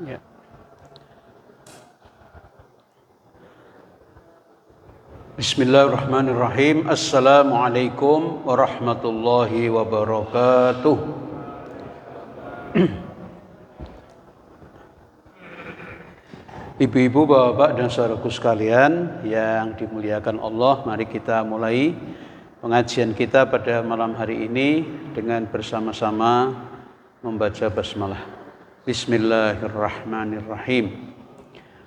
Ya. Bismillahirrahmanirrahim. Assalamualaikum warahmatullahi wabarakatuh. Ibu-ibu, bapak-bapak dan saudaraku sekalian yang dimuliakan Allah, mari kita mulai pengajian kita pada malam hari ini dengan bersama-sama membaca basmalah. Bismillahirrahmanirrahim.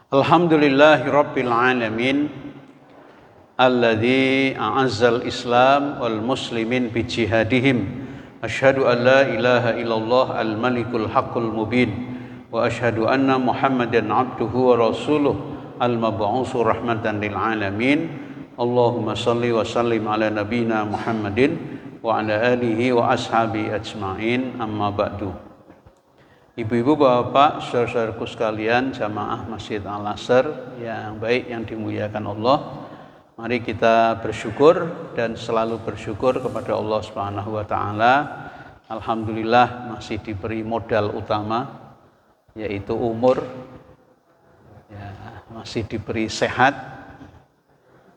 Alhamdulillahirabbil alamin. Alladzi a'azzal Islam wal muslimin bi jihadihim. Asyhadu an la ilaha illallah al-malikul haqqul mubin wa asyhadu anna Muhammadan abduhu wa rasuluh al-mab'utsu rahmatan lil alamin. Allahumma shalli wa sallim ala nabiyyina Muhammadin wa ala alihi wa ashabi ajmain, amma ba'du. Ibu-ibu, bapak, saudara-saudaraku sekalian jamaah Masjid Al-Azhar yang baik, yang dimuliakan Allah, mari kita bersyukur dan selalu bersyukur kepada Allah Subhanahu wa taala. Alhamdulillah masih diberi modal utama, yaitu umur. Ya, masih diberi sehat.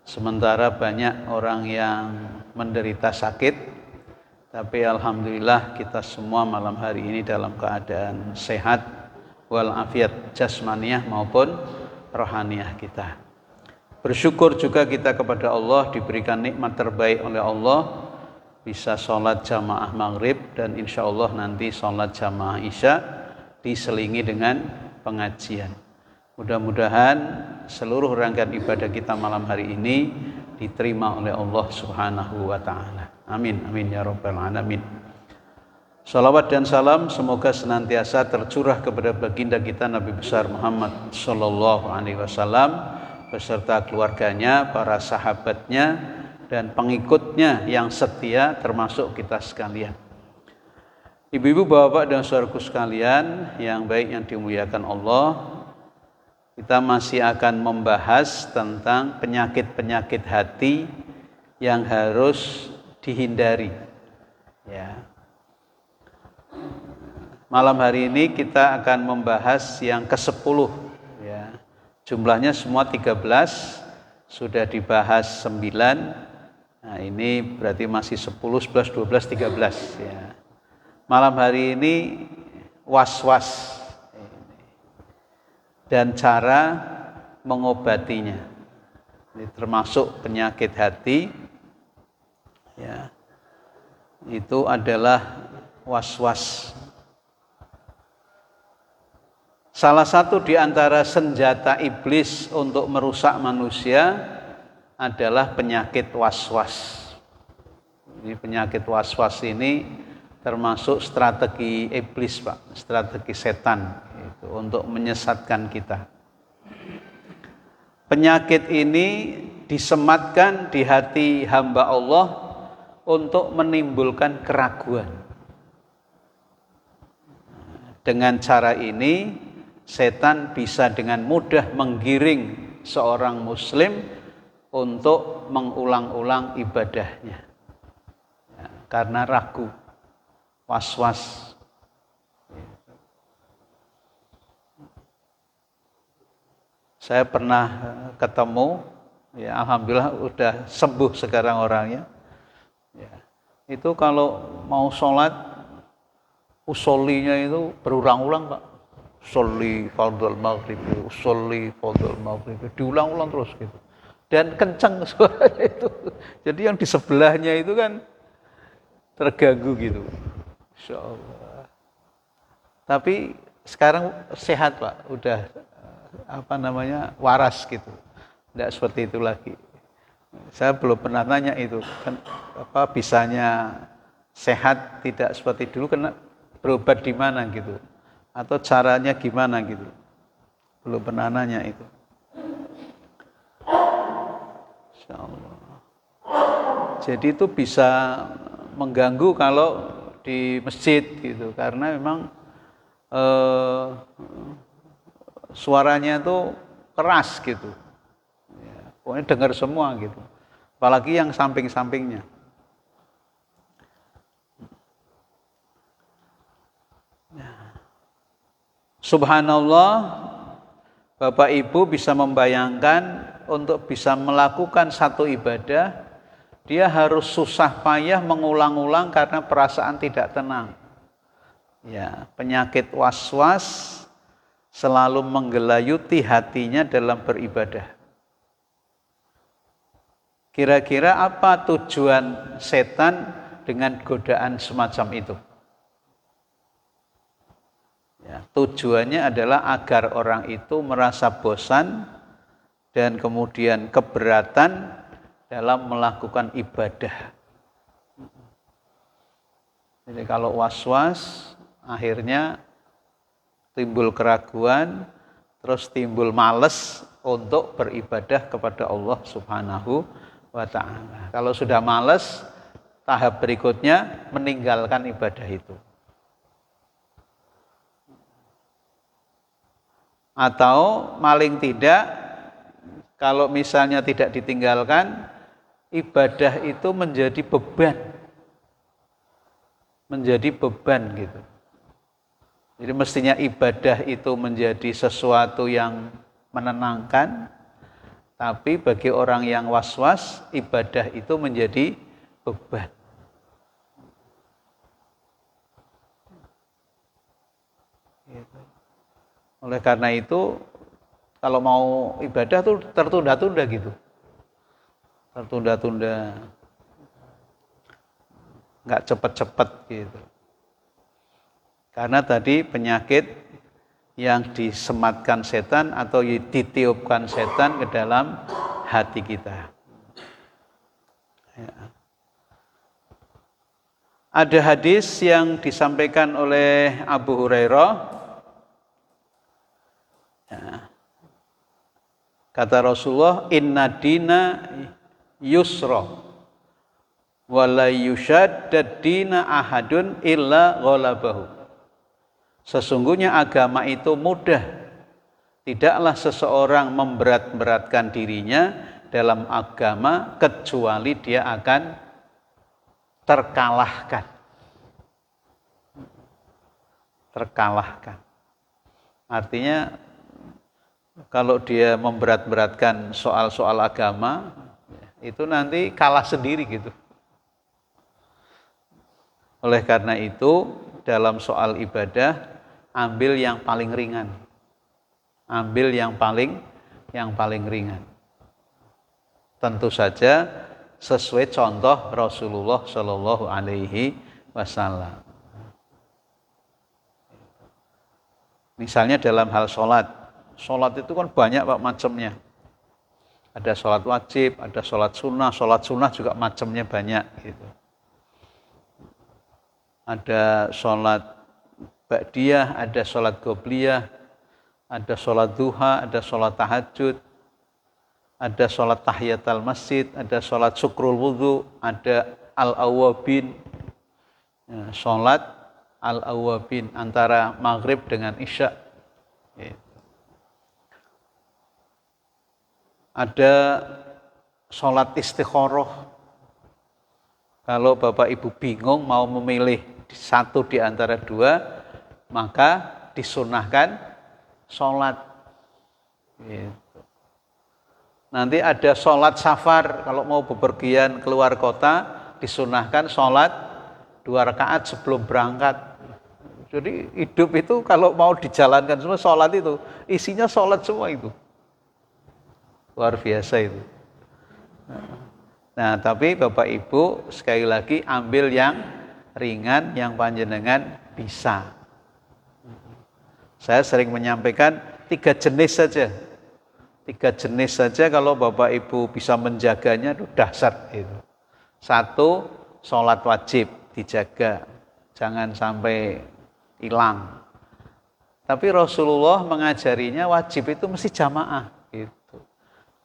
Sementara banyak orang yang menderita sakit, tapi alhamdulillah kita semua malam hari ini dalam keadaan sehat walafiat jasmaniah maupun rohaniah kita. Bersyukur juga kita kepada Allah diberikan nikmat terbaik oleh Allah, bisa sholat jamaah maghrib dan insya Allah nanti sholat jamaah isya diselingi dengan pengajian. Mudah-mudahan seluruh rangkaian ibadah kita malam hari ini diterima oleh Allah Subhanahu wa ta'ala. Amin, amin ya rabbal alamin. Salawat dan salam semoga senantiasa tercurah kepada baginda kita Nabi besar Muhammad sallallahu alaihi wasallam beserta keluarganya, para sahabatnya dan pengikutnya yang setia, termasuk kita sekalian. Ibu-ibu, bapak dan saudaraku sekalian yang baik, yang dimuliakan Allah, kita masih akan membahas tentang penyakit-penyakit hati yang harus dihindari. Ya. Malam hari ini kita akan membahas yang ke-10. Ya. Jumlahnya semua 13, sudah dibahas 9. Nah, ini berarti masih 10, 11, 12, 13. Ya. Malam hari ini was-was dan cara mengobatinya. Ini termasuk penyakit hati. Ya, itu adalah was-was. Salah satu di antara senjata iblis untuk merusak manusia adalah penyakit was-was. Jadi penyakit was-was ini termasuk strategi iblis, Pak, strategi setan itu untuk menyesatkan kita. Penyakit ini disematkan di hati hamba Allah untuk menimbulkan keraguan. Dengan cara ini, setan bisa dengan mudah menggiring seorang muslim untuk mengulang-ulang ibadahnya. Ya, karena ragu, was-was. Saya pernah ketemu, ya alhamdulillah udah sembuh sekarang orangnya. Ya, itu kalau mau sholat, usollinya itu berulang-ulang, Pak. Usolli fardhul maghrib, usolli fardhul maghrib, diulang-ulang terus gitu. Dan kencang suaranya itu. Jadi yang di sebelahnya itu kan terganggu gitu. Insyaallah. Tapi sekarang sehat, Pak. Udah waras gitu. Tidak seperti itu lagi. Saya belum pernah nanya itu kan bisanya sehat tidak seperti dulu, kena berobat di mana gitu atau caranya gimana gitu. Belum pernah nanya itu. Insyaallah. Jadi itu bisa mengganggu kalau di masjid gitu, karena memang suaranya itu keras gitu. Ya, pokoknya dengar semua gitu. Apalagi yang samping-sampingnya. Subhanallah, Bapak Ibu bisa membayangkan untuk bisa melakukan satu ibadah, dia harus susah payah mengulang-ulang karena perasaan tidak tenang. Ya, penyakit was-was selalu menggelayuti hatinya dalam beribadah. Kira-kira apa tujuan setan dengan godaan semacam itu? Ya, tujuannya adalah agar orang itu merasa bosan dan kemudian keberatan dalam melakukan ibadah. Jadi kalau was-was, akhirnya timbul keraguan, terus timbul males untuk beribadah kepada Allah Subhanahu wa ta'ala. Kalau sudah males, tahap berikutnya meninggalkan ibadah itu. Atau paling tidak, kalau misalnya tidak ditinggalkan, ibadah itu menjadi beban. Menjadi beban gitu. Jadi mestinya ibadah itu menjadi sesuatu yang menenangkan, tapi bagi orang yang was-was, ibadah itu menjadi beban. Gitu. Oleh karena itu, kalau mau ibadah tuh tertunda-tunda gitu. Tertunda-tunda. Nggak cepet-cepet gitu. Karena tadi penyakit yang disematkan setan atau ditiupkan setan ke dalam hati kita. Ya. Ada hadis yang disampaikan oleh Abu Hurairah. Ya. Kata Rasulullah, inna dina yusra wa la yushaddad dina ahadun illa ghalabahu. Sesungguhnya agama itu mudah. Tidaklah seseorang memberat-beratkan dirinya dalam agama kecuali dia akan terkalahkan. Terkalahkan. Artinya kalau dia memberat-beratkan soal-soal agama, itu nanti kalah sendiri gitu. Oleh karena itu, dalam soal ibadah, ambil yang paling ringan. Ambil yang paling ringan. Tentu saja sesuai contoh Rasulullah Shallallahu Alaihi Wasallam. Misalnya dalam hal sholat. Sholat itu kan banyak Pak macamnya. Ada sholat wajib, ada sholat sunnah juga macamnya banyak gitu. Ada sholat ba'diyah, ada sholat qobliyah, ada sholat duha, ada sholat tahajud, ada sholat tahiyatul masjid, ada sholat syukrul wudhu, ada al-awwabin, ya, sholat al-awwabin antara maghrib dengan isya. Ada sholat istikharah. Kalau Bapak Ibu bingung mau memilih satu di antara dua, maka disunahkan sholat. Gitu. Nanti ada sholat safar, kalau mau bepergian keluar kota, disunahkan sholat 2 rakaat sebelum berangkat. Jadi hidup itu kalau mau dijalankan semua sholat itu, isinya sholat semua itu. Luar biasa itu. Nah, tapi Bapak Ibu sekali lagi ambil yang ringan, yang panjenengan bisa. Saya sering menyampaikan 3 jenis saja. 3 jenis saja kalau Bapak Ibu bisa menjaganya itu dahsyat itu. 1, sholat wajib dijaga. Jangan sampai hilang. Tapi Rasulullah mengajarinya wajib itu mesti jamaah gitu.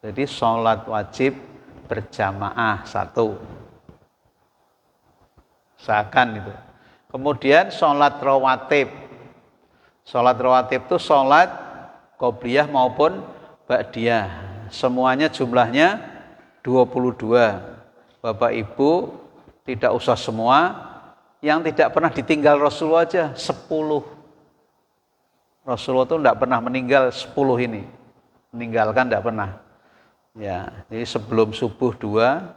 Jadi sholat wajib berjamaah 1. Usahakan itu. Kemudian sholat rawatib. Sholat rawatib itu sholat qobliyah maupun ba'diyah. Semuanya jumlahnya 22. Bapak Ibu tidak usah semua. Yang tidak pernah ditinggal Rasulullah aja 10. Rasulullah itu tidak pernah meninggal 10 ini. Meninggalkan tidak pernah. Ya, jadi sebelum subuh 2,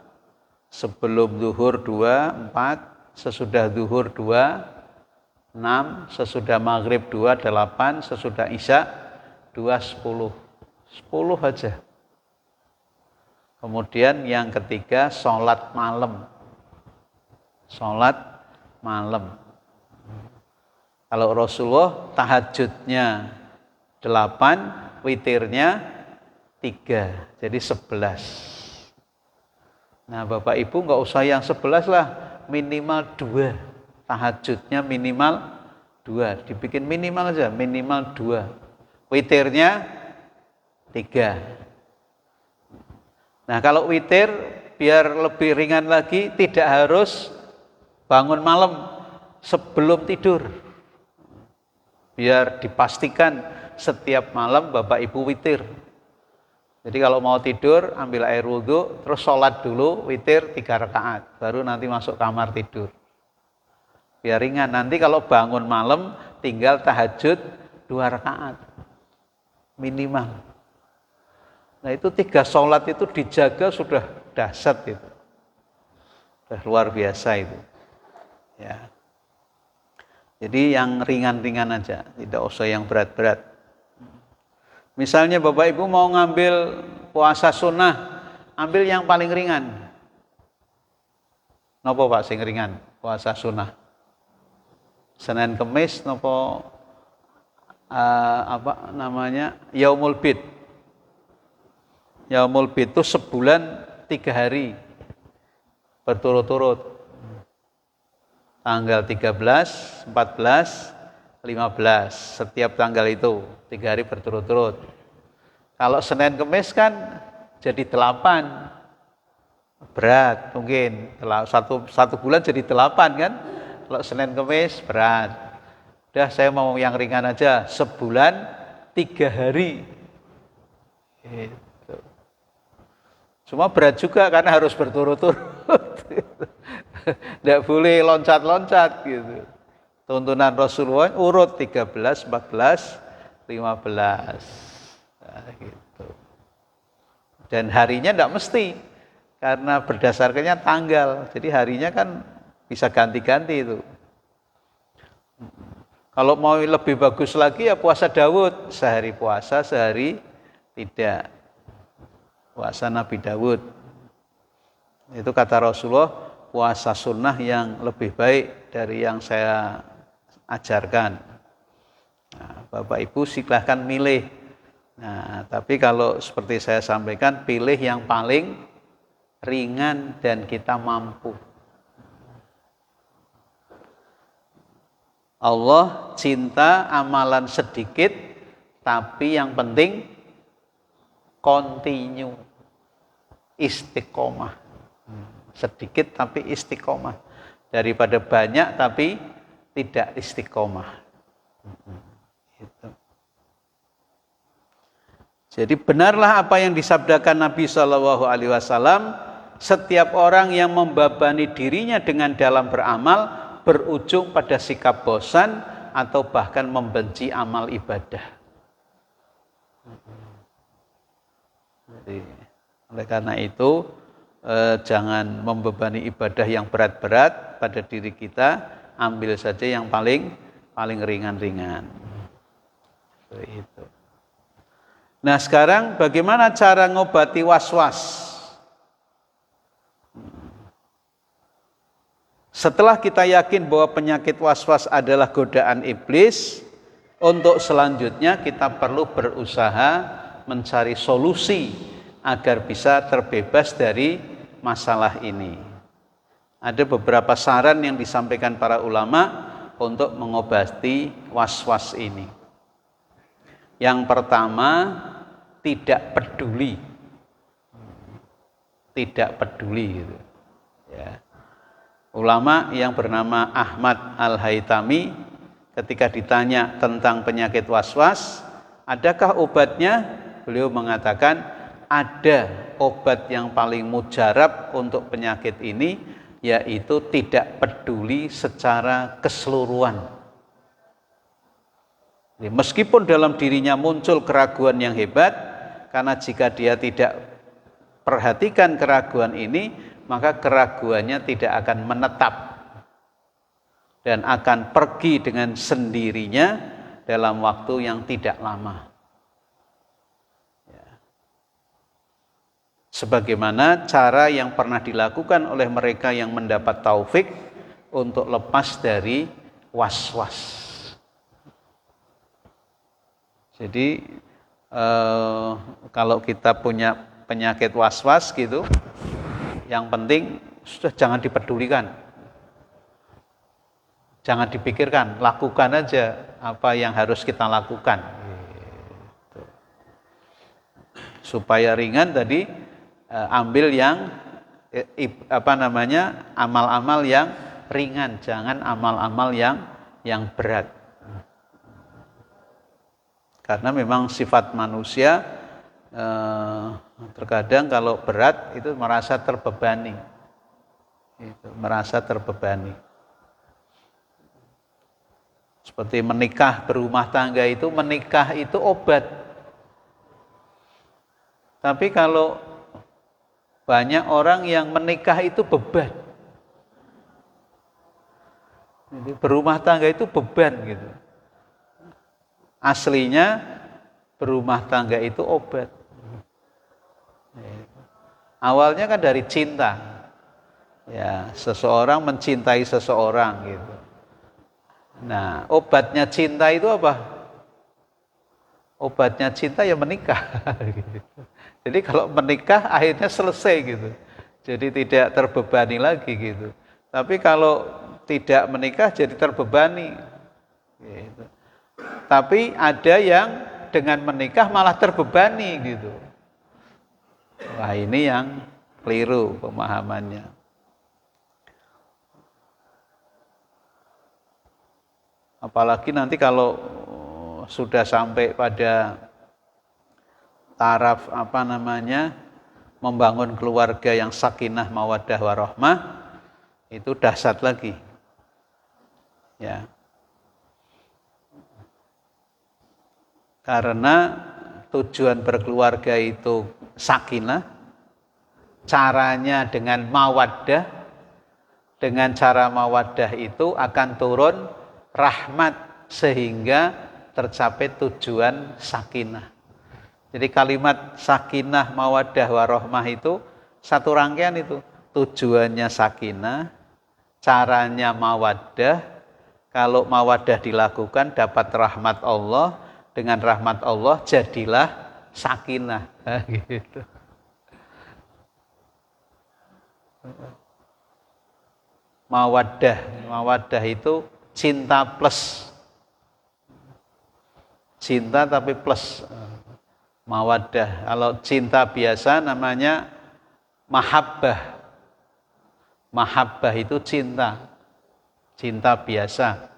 sebelum zuhur 2, 4, sesudah zuhur 2, 6, sesudah maghrib 2, 8, sesudah isya 2, 10. 10 aja. Kemudian yang ketiga sholat malam. Sholat malam. Kalau Rasulullah tahajudnya 8, witirnya 3, jadi 11. Nah Bapak Ibu nggak usah yang 11 lah, minimal 2. Tahajudnya minimal 2, dibikin minimal aja, minimal 2. Witirnya 3. Nah kalau witir biar lebih ringan lagi, tidak harus bangun malam sebelum tidur. Biar dipastikan setiap malam Bapak Ibu witir. Jadi kalau mau tidur, ambil air wudhu, terus sholat dulu, witir 3 rakaat, baru nanti masuk kamar tidur. Biar ringan, nanti kalau bangun malam, tinggal tahajud 2 rakaat. Minimal. Nah itu 3 sholat itu dijaga sudah dahsyat itu. Sudah luar biasa itu. Ya. Jadi yang ringan-ringan aja, tidak usah yang berat-berat. Misalnya Bapak Ibu mau ngambil puasa sunnah, ambil yang paling ringan. Nopo Pak sing ringan puasa sunnah? Senin Kemis nopo Yaumul Bid. Yaumul Bid itu sebulan 3 hari berturut-turut. Tanggal 13, 14, 15, setiap tanggal itu 3 hari berturut-turut. Kalau Senin Kemis kan jadi 8, berat mungkin. Satu bulan jadi 8 kan. Kalau Senin Kemis berat. Udah saya mau yang ringan aja, sebulan 3 hari. Gitu. Cuma berat juga karena harus berturut-turut. Tidak boleh loncat-loncat gitu. Tuntunan Rasulullah urut 13, 14, 15. Nah, gitu. Dan harinya tidak mesti karena berdasarkannya tanggal. Jadi harinya kan bisa ganti-ganti itu. Kalau mau lebih bagus lagi ya puasa Daud, sehari puasa, sehari tidak. Puasa Nabi Daud. Itu kata Rasulullah, puasa sunnah yang lebih baik dari yang saya ajarkan. Nah, Bapak Ibu silahkan milih. Nah, tapi kalau seperti saya sampaikan, pilih yang paling ringan dan kita mampu. Allah cinta amalan sedikit, tapi yang penting continue, istiqomah. Sedikit tapi istiqomah, daripada banyak tapi tidak istiqomah. Gitu. Jadi benarlah apa yang disabdakan Nabi SAW, setiap orang yang membebani dirinya dengan dalam beramal berujung pada sikap bosan atau bahkan membenci amal ibadah. Jadi, oleh karena itu jangan membebani ibadah yang berat-berat pada diri kita, ambil saja yang paling ringan-ringan. Itu. Nah sekarang bagaimana cara ngobati was-was? Setelah kita yakin bahwa penyakit was-was adalah godaan iblis, untuk selanjutnya kita perlu berusaha mencari solusi agar bisa terbebas dari masalah ini. Ada beberapa saran yang disampaikan para ulama untuk mengobati was-was ini. Yang pertama, tidak peduli. Tidak peduli gitu. Ya. Ulama yang bernama Ahmad Al-Haytami ketika ditanya tentang penyakit was-was, adakah obatnya? Beliau mengatakan ada obat yang paling mujarab untuk penyakit ini, yaitu tidak peduli secara keseluruhan. Meskipun dalam dirinya muncul keraguan yang hebat, karena jika dia tidak perhatikan keraguan ini, maka keraguannya tidak akan menetap dan akan pergi dengan sendirinya dalam waktu yang tidak lama. Sebagaimana cara yang pernah dilakukan oleh mereka yang mendapat taufik untuk lepas dari was-was. Jadi kalau kita punya penyakit was-was gitu, yang penting sudah jangan dipedulikan, jangan dipikirkan, lakukan aja apa yang harus kita lakukan. Gitu. Supaya ringan tadi, ambil yang amal-amal yang ringan, jangan amal-amal yang berat. Karena memang sifat manusia terkadang kalau berat itu merasa terbebani, Seperti menikah, berumah tangga itu, menikah itu obat. Tapi kalau banyak orang yang menikah itu beban. Jadi berumah tangga itu beban gitu. Aslinya berumah tangga itu obat. Awalnya kan dari cinta. Ya, seseorang mencintai seseorang gitu. Nah, obatnya cinta itu apa? Obatnya cinta ya menikah. Gitu. Jadi kalau menikah akhirnya selesai gitu. Jadi tidak terbebani lagi gitu. Tapi kalau tidak menikah jadi terbebani. Gitu. Tapi ada yang dengan menikah malah terbebani gitu. Wah, ini yang keliru pemahamannya. Apalagi nanti kalau sudah sampai pada taraf membangun keluarga yang sakinah mawaddah warahmah, itu dahsyat lagi. Ya. Karena tujuan berkeluarga itu sakinah, caranya dengan mawaddah. Dengan cara mawaddah itu akan turun rahmat sehingga tercapai tujuan sakinah. Jadi kalimat sakinah mawaddah warahmah itu satu rangkaian itu. Tujuannya sakinah, caranya mawaddah. Kalau mawaddah dilakukan dapat rahmat Allah. Dengan rahmat Allah jadilah sakinah. Gitu. Mawaddah itu cinta plus. Cinta tapi plus. Mawaddah. Kalau cinta biasa namanya mahabbah. Mahabbah itu cinta. Cinta biasa.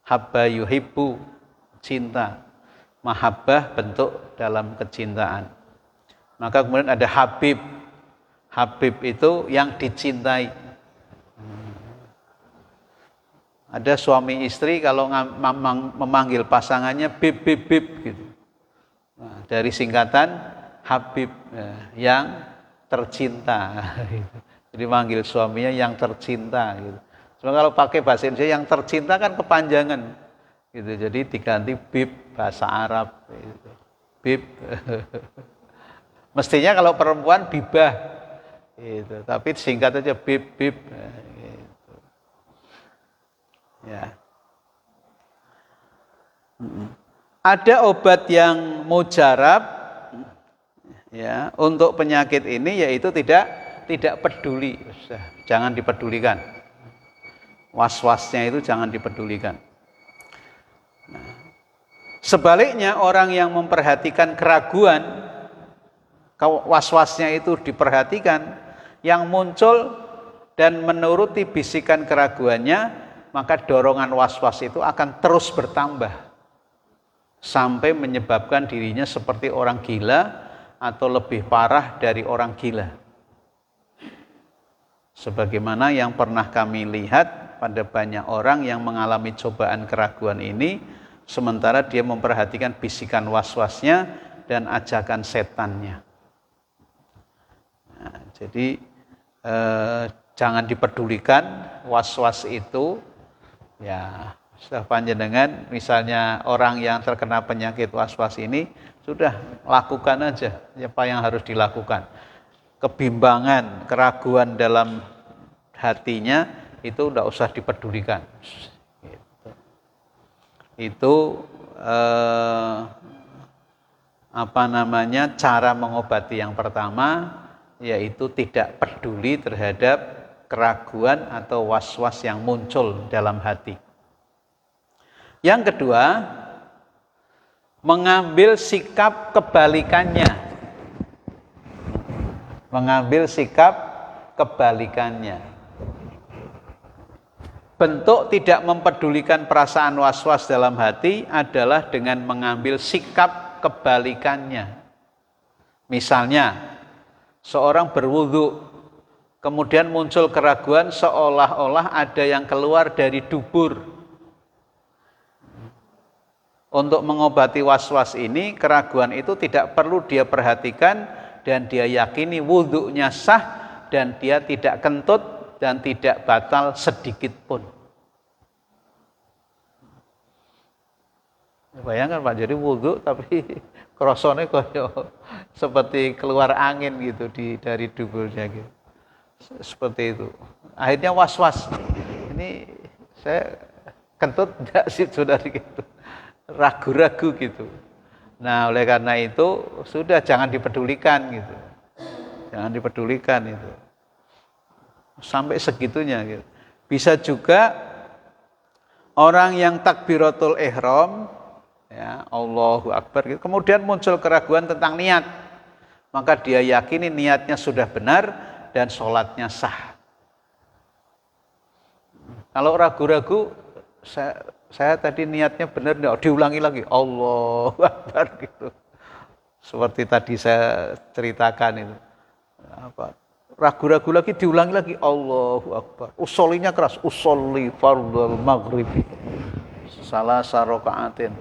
Habba yuhibbu, cinta. Mahabbah bentuk dalam kecintaan. Maka kemudian ada habib. Habib itu yang dicintai. Ada suami istri kalau memanggil pasangannya bib bib bib gitu. Nah, dari singkatan habib, yang tercinta. Jadi manggil suaminya yang tercinta gitu. Cuma kalau pakai bahasa Indonesia yang tercinta kan kepanjangan. Gitu, jadi diganti bib bahasa Arab gitu. Bib. Mestinya kalau perempuan bibah gitu, tapi singkat aja bib bib gitu. Ya. Ada obat yang mujarab ya untuk penyakit ini, yaitu tidak peduli. Jangan dipedulikan. Was-wasnya itu jangan dipedulikan. Sebaliknya orang yang memperhatikan keraguan, was-wasnya itu diperhatikan, yang muncul dan menuruti bisikan keraguannya, maka dorongan was-was itu akan terus bertambah sampai menyebabkan dirinya seperti orang gila atau lebih parah dari orang gila. Sebagaimana yang pernah kami lihat pada banyak orang yang mengalami cobaan keraguan ini, sementara dia memperhatikan bisikan was-wasnya dan ajakan setannya. Nah, jadi jangan dipedulikan was-was itu. Ya, sudah panjenengan misalnya orang yang terkena penyakit was-was ini, sudah lakukan aja apa yang harus dilakukan. Kebimbangan, keraguan dalam hatinya itu tidak usah dipedulikan. Itu cara mengobati yang pertama, yaitu tidak peduli terhadap keraguan atau was-was yang muncul dalam hati. Yang kedua, mengambil sikap kebalikannya. Mengambil sikap kebalikannya. Bentuk tidak mempedulikan perasaan was-was dalam hati adalah dengan mengambil sikap kebalikannya. Misalnya, seorang berwudu, kemudian muncul keraguan seolah-olah ada yang keluar dari dubur. Untuk mengobati was-was ini, keraguan itu tidak perlu dia perhatikan dan dia yakini wudunya sah dan dia tidak kentut dan tidak batal sedikit pun. Bayangkan Pak, jadi wudu tapi krosone koyo seperti keluar angin gitu dari duburnya gitu. Seperti itu. Akhirnya was-was. Ini saya kentut enggak sih saudari gitu. Ragu-ragu gitu. Nah, oleh karena itu sudah jangan dipedulikan gitu. Jangan dipedulikan itu. Sampai segitunya gitu. Bisa juga orang yang takbiratul ihram, ya, Allahu Akbar gitu, kemudian muncul keraguan tentang niat. Maka dia yakini niatnya sudah benar dan sholatnya sah. Kalau ragu-ragu, saya tadi niatnya benar, diulangi lagi, Allahu Akbar gitu. Seperti tadi saya ceritakan itu. Ragu-ragu lagi, diulangi lagi, Allahu Akbar. Usolinya keras, usolli fardhul maghribi salasa raka'atin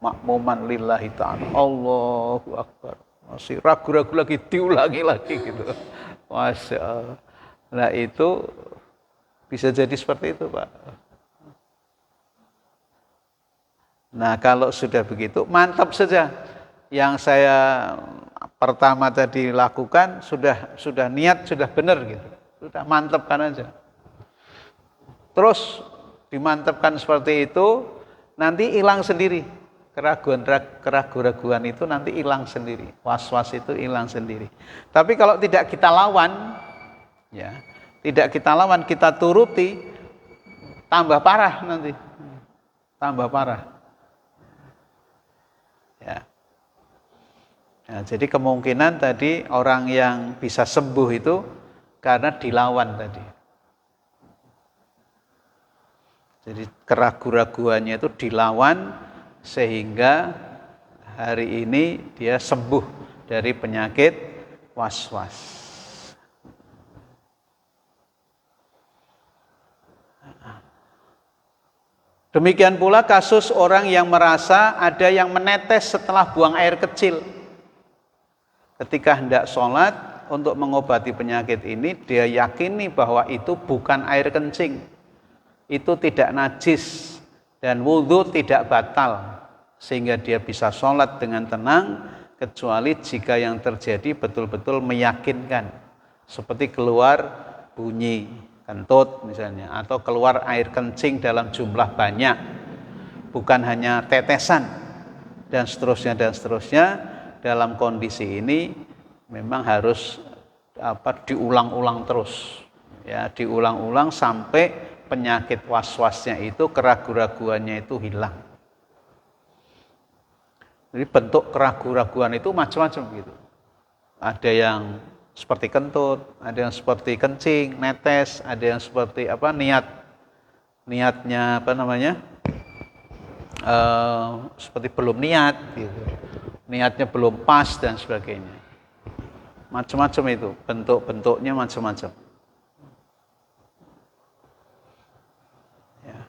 makmuman lillahi ta'ala. Allahu Akbar. Masih ragu-ragu lagi, diulangi lagi gitu. Masya Allah. Nah itu bisa jadi seperti itu Pak. Nah kalau sudah begitu, mantap saja. Yang saya pertama tadi lakukan, sudah niat, sudah benar gitu. Sudah mantapkan aja. Terus dimantapkan seperti itu, nanti hilang sendiri. Keraguan itu nanti hilang sendiri. Was-was itu hilang sendiri. Tapi kalau tidak kita lawan, ya, tidak kita lawan, kita turuti, tambah parah nanti. Tambah parah. Ya. Nah, jadi kemungkinan tadi orang yang bisa sembuh itu karena dilawan tadi. Jadi keraguan-raguannya itu dilawan sehingga hari ini dia sembuh dari penyakit was-was. Demikian pula kasus orang yang merasa ada yang menetes setelah buang air kecil. Ketika hendak sholat untuk mengobati penyakit ini, dia yakini bahwa itu bukan air kencing. Itu tidak najis dan wudhu tidak batal. Sehingga dia bisa sholat dengan tenang, kecuali jika yang terjadi betul-betul meyakinkan. Seperti keluar bunyi kentut misalnya, atau keluar air kencing dalam jumlah banyak, bukan hanya tetesan, dan seterusnya. Dalam kondisi ini memang harus diulang-ulang terus, ya, diulang-ulang sampai penyakit was-wasnya itu, keraguan-raguannya itu hilang. Jadi bentuk keraguan-raguan itu macam-macam gitu. Ada yang seperti kentut, ada yang seperti kencing, netes, ada yang seperti niatnya seperti belum niat gitu. Niatnya belum pas dan sebagainya. Macam-macam itu, bentuk-bentuknya macam-macam. Ya.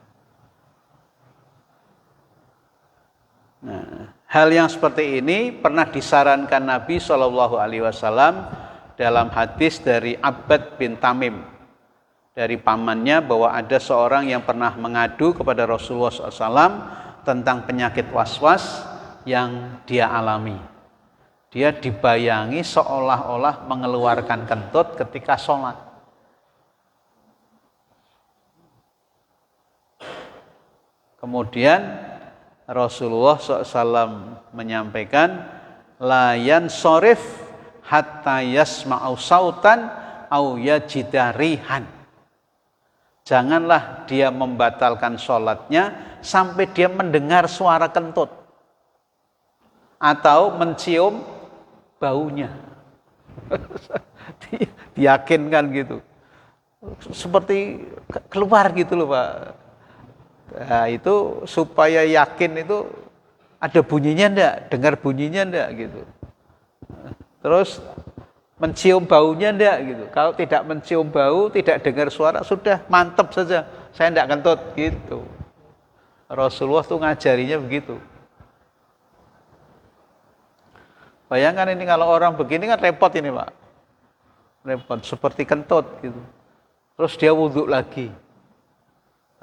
Nah, hal yang seperti ini pernah disarankan Nabi SAW dalam hadis dari Abbad bin Tamim dari pamannya, bahwa ada seorang yang pernah mengadu kepada Rasulullah SAW tentang penyakit was-was yang dia alami. Dia dibayangi seolah-olah mengeluarkan kentut ketika sholat. Kemudian Rasulullah SAW menyampaikan, layan sorif hatta yasma'u sautan au yajidarihan. Janganlah dia membatalkan sholatnya sampai dia mendengar suara kentut atau mencium baunya. Diyakinkan gitu, seperti keluar gitu loh Pak. Nah, itu supaya yakin itu ada bunyinya enggak, dengar bunyinya enggak gitu. Terus mencium baunya enggak gitu. Kalau tidak mencium bau, tidak dengar suara, sudah mantap saja, saya enggak kentut gitu. Rasulullah tuh ngajarinya begitu. Bayangkan ini kalau orang begini kan repot ini Pak. Repot, seperti kentut gitu. Terus dia wudhu lagi.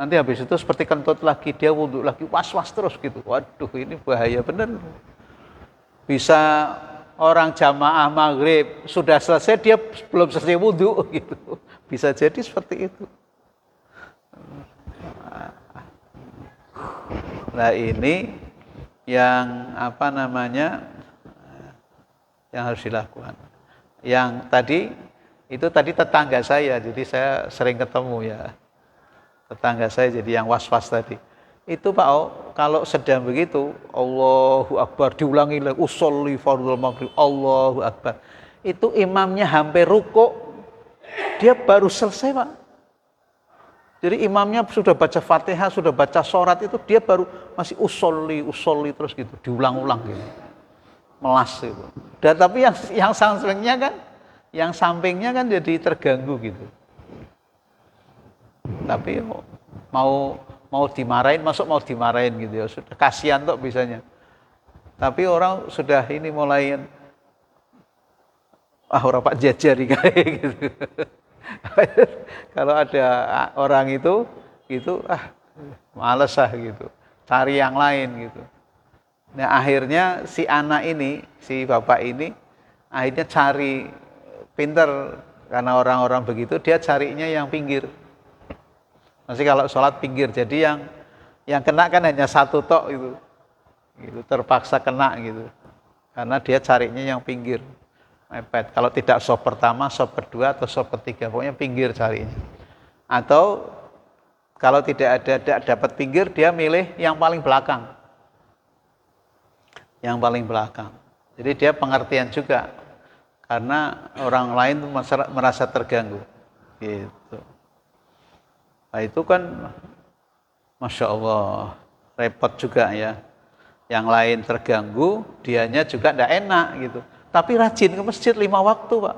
Nanti habis itu seperti kentut lagi, dia wudhu lagi, was-was terus gitu. Waduh, ini bahaya bener. Bisa orang jamaah maghrib sudah selesai, dia belum selesai wudhu gitu. Bisa jadi seperti itu. Nah ini yang yang harus dilakukan. Yang tadi tetangga saya, jadi saya sering ketemu ya. Tetangga saya jadi yang was-was tadi. Itu Pak, kalau sedang begitu, Allahu Akbar, diulangi lagi, usolli fardhul maghrib, Allahu Akbar. Itu imamnya hampir rukuk, dia baru selesai Pak. Jadi imamnya sudah baca Fatihah, sudah baca surat itu, dia baru masih usolli terus gitu, diulang-ulang gitu. Melas gitu. Dan tapi yang sampingnya kan jadi terganggu gitu. Tapi mau dimarahin, masuk mau dimarahin gitu ya, sudah kasihan tuh bisanya. Tapi orang sudah ini mulai orang Pak jajari kayak gitu. Kalau ada orang itu males gitu, cari yang lain gitu. Nah akhirnya si anak ini, si bapak ini akhirnya cari, pinter karena orang-orang begitu, dia carinya yang pinggir. Masih kalau sholat pinggir, jadi yang kena kan hanya satu tok gitu, terpaksa kena gitu, karena dia carinya yang pinggir, mepet. Kalau tidak sop pertama, sop kedua atau sop ketiga, pokoknya pinggir carinya. Atau kalau tidak ada dapat pinggir, dia milih yang paling belakang, Jadi dia pengertian juga, karena orang lain merasa terganggu, gitu. Nah itu kan Masya Allah repot juga ya. Yang lain terganggu, dianya juga tidak enak gitu. Tapi rajin ke masjid 5 waktu Pak.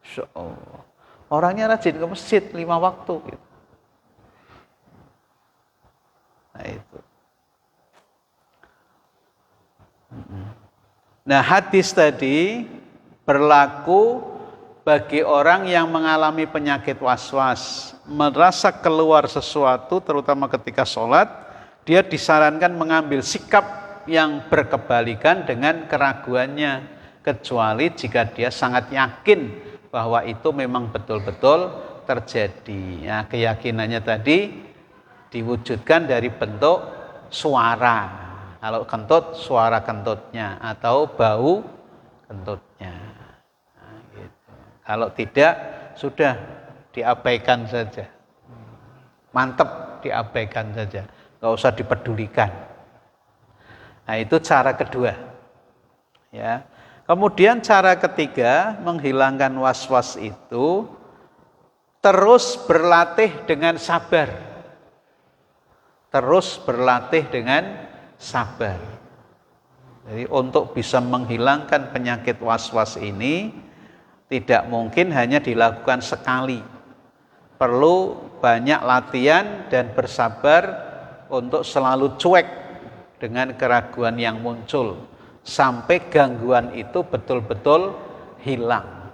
Masya Allah. Orangnya rajin ke masjid 5 waktu gitu. Nah itu. Nah hadis tadi berlaku bagi orang yang mengalami penyakit was-was, merasa keluar sesuatu terutama ketika sholat, dia disarankan mengambil sikap yang berkebalikan dengan keraguannya, kecuali jika dia sangat yakin bahwa itu memang betul-betul terjadi. Ya, keyakinannya tadi diwujudkan dari bentuk suara, kalau kentut suara kentutnya atau bau kentutnya. Kalau tidak, sudah diabaikan saja. Mantap, diabaikan saja. Nggak usah dipedulikan. Nah, itu cara kedua. Ya. Kemudian cara ketiga, menghilangkan was-was itu terus berlatih dengan sabar. Terus berlatih dengan sabar. Jadi untuk bisa menghilangkan penyakit was-was ini, tidak mungkin hanya dilakukan sekali. Perlu banyak latihan dan bersabar untuk selalu cuek dengan keraguan yang muncul sampai gangguan itu betul-betul hilang.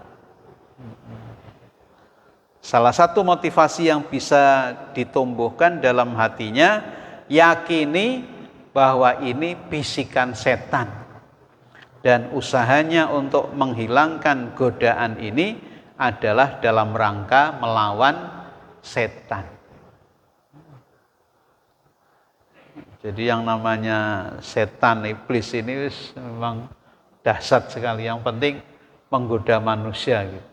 Salah satu motivasi yang bisa ditumbuhkan dalam hatinya, yakini bahwa ini bisikan setan dan usahanya untuk menghilangkan godaan ini adalah dalam rangka melawan setan. Jadi yang namanya setan, iblis ini memang dahsyat sekali. Yang penting menggoda manusia, gitu.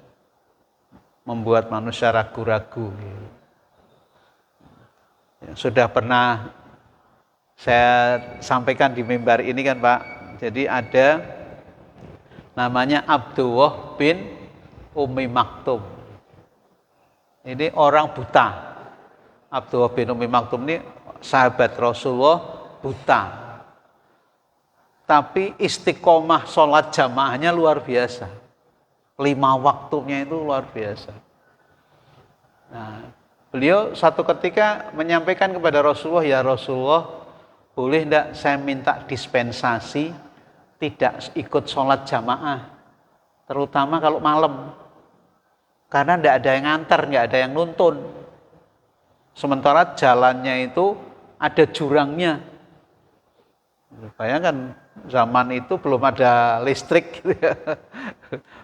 Membuat manusia ragu-ragu. Gitu. Ya, sudah pernah saya sampaikan di mimbar ini kan Pak. Jadi ada namanya Abdullah bin Ummi Maktum. Ini orang buta. Abdullah bin Ummi Maktum ini sahabat Rasulullah, buta. Tapi istiqomah sholat jamaahnya luar biasa. 5 waktunya itu luar biasa. Nah, beliau satu ketika menyampaikan kepada Rasulullah, ya Rasulullah, boleh enggak saya minta dispensasi tidak ikut sholat jamaah, terutama kalau malam. Karena enggak ada yang nganter, enggak ada yang nuntun. Sementara jalannya itu ada jurangnya. Bayangkan zaman itu belum ada listrik gitu ya.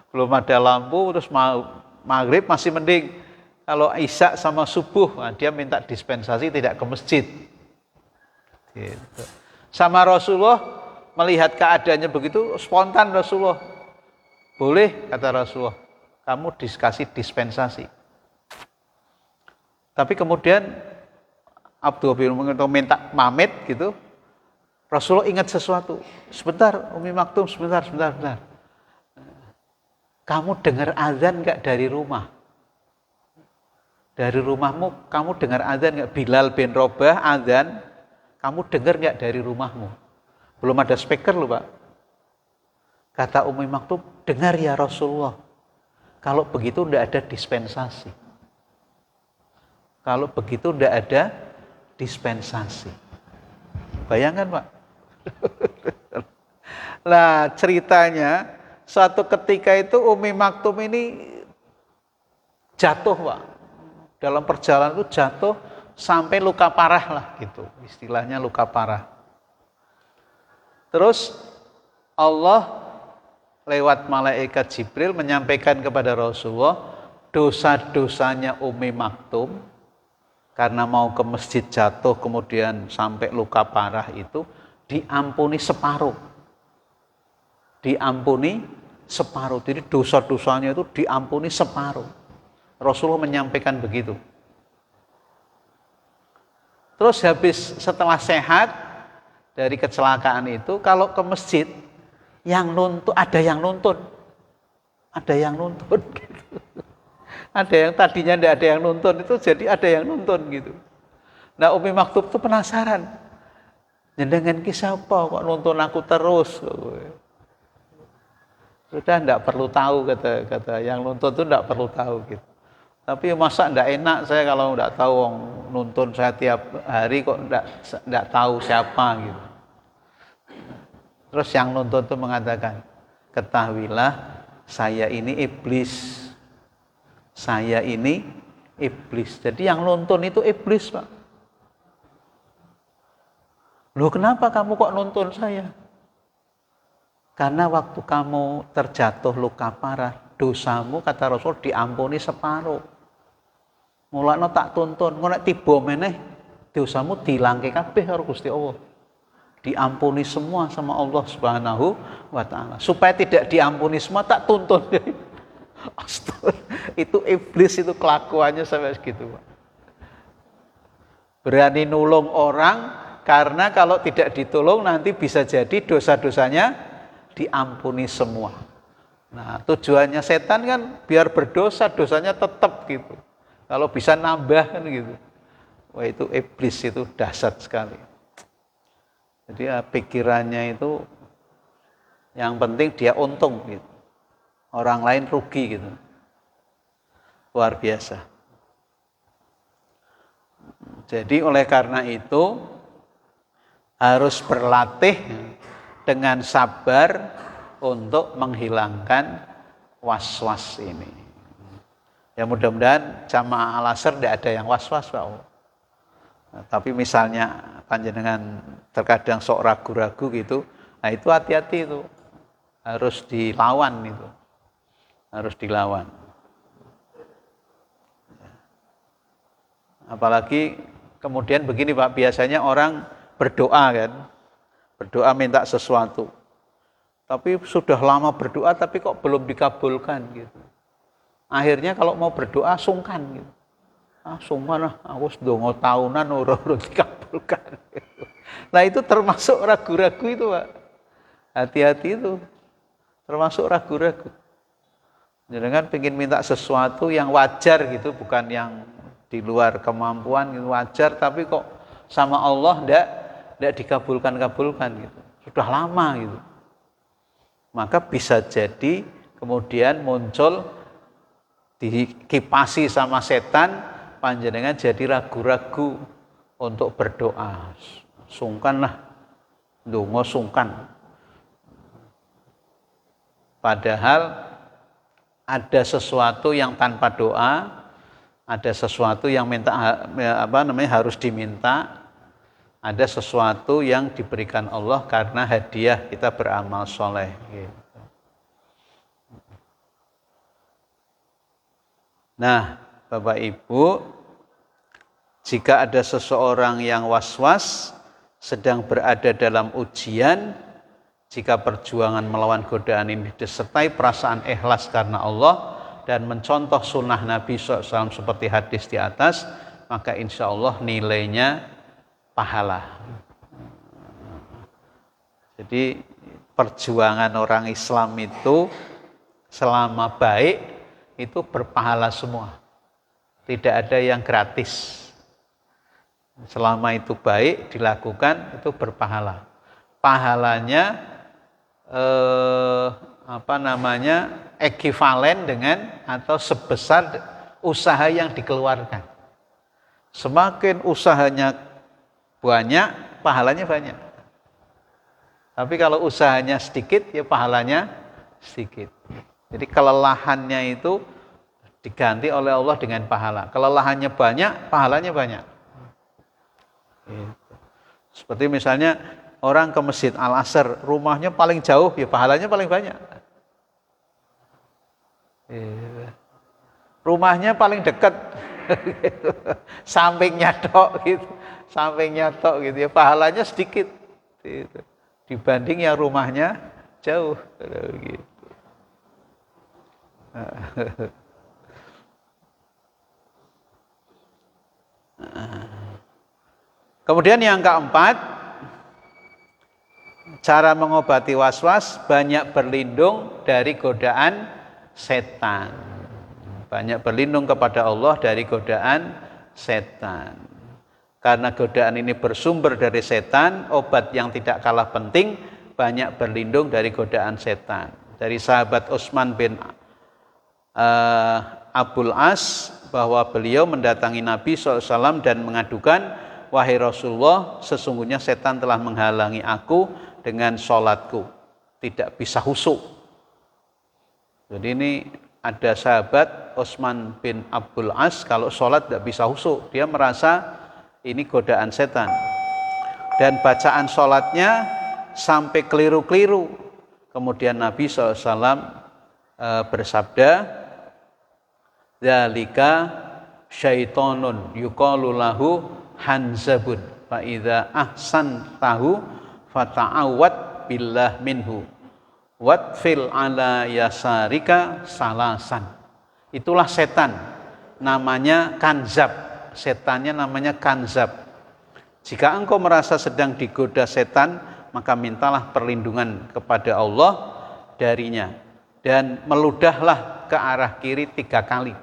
Belum ada lampu, terus maghrib masih mending. Kalau isya sama subuh, nah dia minta dispensasi tidak ke masjid. Gitu. Sama Rasulullah melihat keadaannya begitu, spontan Rasulullah. Boleh, kata Rasulullah, kamu dikasih dispensasi. Tapi kemudian Abdullah bin Ummi Maktum minta pamit gitu. Rasulullah ingat sesuatu. Sebentar, Ummi Maktum, sebentar. Kamu dengar azan enggak dari rumah? Dari rumahmu kamu dengar azan enggak? Bilal bin Rabah azan, kamu dengar enggak dari rumahmu? Belum ada speaker loh, Pak. Kata Ummi Maktum, dengar ya Rasulullah. Kalau begitu enggak ada dispensasi. Kalau begitu enggak ada dispensasi. Bayangkan Pak. Nah ceritanya suatu ketika itu Ummi Maktum ini jatuh Pak. Dalam perjalanan itu jatuh sampai luka parah lah gitu. Istilahnya luka parah. Terus Allah lewat malaikat Jibril menyampaikan kepada Rasulullah dosa-dosanya Ummi Maktum karena mau ke masjid jatuh kemudian sampai luka parah itu diampuni separuh. Diampuni separuh. Jadi dosa-dosanya itu diampuni separuh. Rasulullah menyampaikan begitu. Terus habis setelah sehat dari kecelakaan itu, kalau ke masjid yang nuntun, ada yang nuntun. Ada yang nuntun gitu. Ada yang tadinya tidak ada yang nuntun itu jadi ada yang nuntun gitu. Nah Ummi Maktum itu penasaran. Jenengan ki sapa kok nuntun aku terus? Sudah tidak perlu tahu kata yang nuntun itu tidak perlu tahu gitu. Tapi masa tidak enak saya kalau tidak tahu nuntun saya tiap hari kok tidak tahu siapa gitu. Terus yang nuntun itu mengatakan, ketahuilah saya ini iblis. Saya ini iblis. Jadi yang nuntun itu iblis, Pak. Loh kenapa kamu kok nuntun saya? Karena waktu kamu terjatuh luka parah, dosamu kata Rasul diampuni separuh. Mulane tak tuntun, ngono nek tiba meneh dosamu dilangke kabeh karo Gusti Allah. Diampuni semua sama Allah Subhanahu wa taala. Supaya tidak diampuni semua tak tuntun. Astaga, itu iblis itu kelakuannya sampai segitu Pak. Berani nulung orang karena kalau tidak ditolong nanti bisa jadi dosa-dosanya diampuni semua. Nah tujuannya setan kan biar berdosa, dosanya tetap gitu. Kalau bisa nambah kan gitu. Wah itu iblis itu dahsyat sekali. Jadi ya, pikirannya itu yang penting dia untung gitu. Orang lain rugi gitu. Luar biasa. Jadi oleh karena itu harus berlatih dengan sabar untuk menghilangkan was-was ini. Ya mudah-mudahan jamaah Al-Asr tidak ada yang was-was, Pak. Nah, tapi misalnya panjenengan terkadang sok ragu-ragu gitu, nah itu hati-hati itu. Harus dilawan itu. Harus dilawan. Apalagi kemudian begini Pak, biasanya orang berdoa kan. Berdoa minta sesuatu. Tapi sudah lama berdoa tapi kok belum dikabulkan gitu. Akhirnya kalau mau berdoa sungkan gitu. Sungkan lah, aku sedongo tahunan urut dikabulkan. Gitu. Nah itu termasuk ragu-ragu itu Pak. Hati-hati itu. Termasuk ragu-ragu. Jangan pengen minta sesuatu yang wajar gitu, bukan yang di luar kemampuan gitu, wajar tapi kok sama Allah enggak dikabulkan gitu. Sudah lama gitu. Maka bisa jadi kemudian muncul dikipasi sama setan, panjenengan jadi ragu-ragu untuk berdoa. Sungkan lah, ndonga sungkan. Padahal ada sesuatu yang tanpa doa, ada sesuatu yang harus diminta, ada sesuatu yang diberikan Allah karena hadiah kita beramal soleh. Gitu. Nah, Bapak Ibu, jika ada seseorang yang was-was, sedang berada dalam ujian, jika perjuangan melawan godaan ini disertai perasaan ikhlas karena Allah dan mencontoh sunnah Nabi SAW seperti hadis di atas, maka insya Allah nilainya pahala. Jadi perjuangan orang Islam itu selama baik itu berpahala semua. Tidak ada yang gratis. Selama itu baik dilakukan itu berpahala. Pahalanya ekivalen dengan atau sebesar usaha yang dikeluarkan. Semakin usahanya banyak, pahalanya banyak. Tapi kalau usahanya sedikit, ya pahalanya sedikit. Jadi kelelahannya itu diganti oleh Allah dengan pahala. Kelelahannya banyak, pahalanya banyak. Seperti misalnya orang ke Masjid Al-Asr, rumahnya paling jauh, ya pahalanya paling banyak. Rumahnya paling dekat, sampingnya tok gitu, ya pahalanya sedikit, gitu. Dibanding yang rumahnya jauh, gitu. Kemudian yang keempat, cara mengobati was-was, banyak berlindung dari godaan setan. Banyak berlindung kepada Allah dari godaan setan. Karena godaan ini bersumber dari setan, obat yang tidak kalah penting, banyak berlindung dari godaan setan. Dari sahabat Utsman bin Abul As, bahwa beliau mendatangi Nabi SAW dan mengadukan, wahai Rasulullah, sesungguhnya setan telah menghalangi aku dengan sholatku, tidak bisa khusyuk. Jadi ini ada sahabat Utsman bin Abul As, kalau sholat tidak bisa khusyuk, dia merasa ini godaan setan. Dan bacaan sholatnya sampai keliru-keliru. Kemudian Nabi SAW bersabda, dzalika syaitonun yuqalu lahu hanzabun fa idza ahsantahu fata'awwad billah minhu watfil ala yasarika salasan. Itulah setan, namanya kanzab. Setannya namanya kanzab. Jika engkau merasa sedang digoda setan, maka mintalah perlindungan kepada Allah darinya dan meludahlah ke arah kiri 3 kali.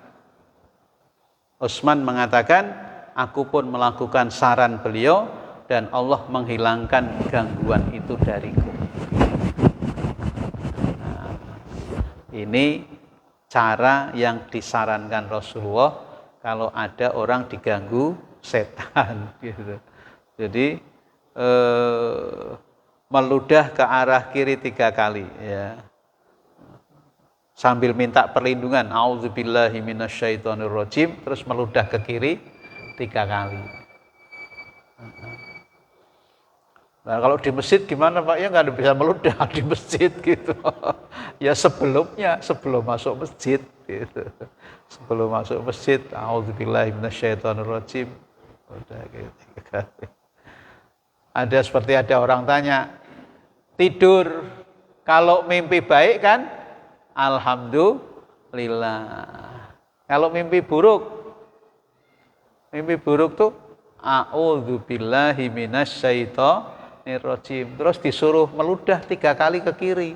Utsman mengatakan, aku pun melakukan saran beliau dan Allah menghilangkan gangguan itu dariku. Nah, ini cara yang disarankan Rasulullah kalau ada orang diganggu setan. Gitu. Jadi meludah ke arah kiri 3 kali ya. Sambil minta perlindungan, auzubillahi minasyaitonirrajim, terus meludah ke kiri 3 kali. Nah, kalau di masjid gimana Pak? Ya nggak bisa meludah di masjid gitu. Ya sebelumnya, sebelum masuk masjid gitu. Sebelum masuk masjid, auzubillahi minasyaitonirrajim. Udah gitu 3 kali. Ada seperti ada orang tanya, tidur kalau mimpi baik kan alhamdulillah. Kalau mimpi buruk tuh a'udzubillahi minasyaitonirrajim. Terus disuruh meludah 3 kali ke kiri.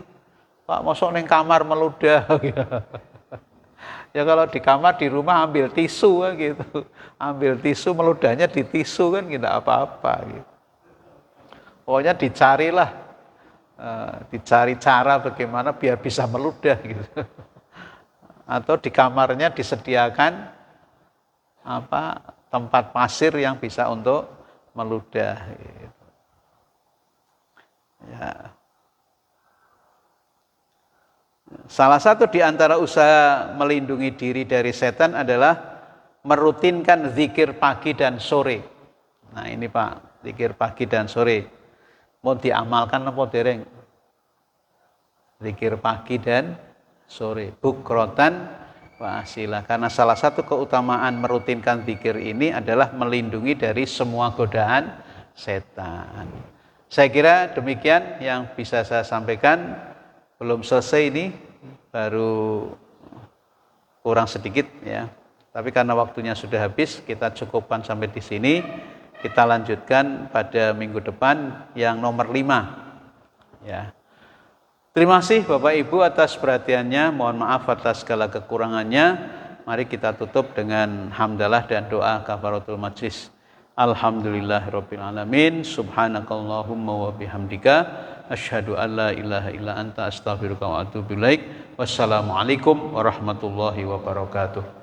Pak, mosok ning kamar meludah gitu. Ya kalau di kamar di rumah ambil tisu kan gitu. Ambil tisu meludahnya di tisu kan tidak apa-apa gitu. Pokoknya dicari cara bagaimana biar bisa meludah gitu. Atau di kamarnya disediakan tempat pasir yang bisa untuk meludah gitu. Ya. Salah satu di antara usaha melindungi diri dari setan adalah merutinkan zikir pagi dan sore. Nah ini Pak, zikir pagi dan sore. Mau diamalkan apa dereng? Zikir pagi dan sore, bukrotan wa asila. Karena salah satu keutamaan merutinkan zikir ini adalah melindungi dari semua godaan setan. Saya kira demikian yang bisa saya sampaikan. Belum selesai ini, baru kurang sedikit ya. Tapi karena waktunya sudah habis, kita cukupkan sampai di sini. Kita lanjutkan pada minggu depan yang nomor 5 ya. Terima kasih Bapak Ibu atas perhatiannya. Mohon maaf atas segala kekurangannya. Mari kita tutup dengan hamdalah dan doa kafaratul majlis. Alhamdulillahirabbil alamin. Subhanakallahumma wa bihamdika asyhadu an la ilaha illa anta astaghfiruka wa atubu ilaik. Wassalamualaikum warahmatullahi wabarakatuh.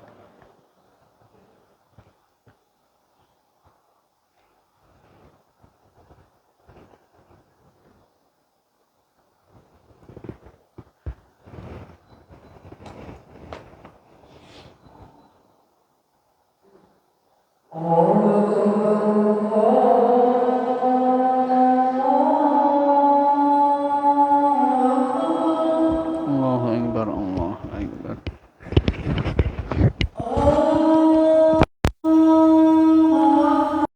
Allahu Akbar, Allahu Akbar.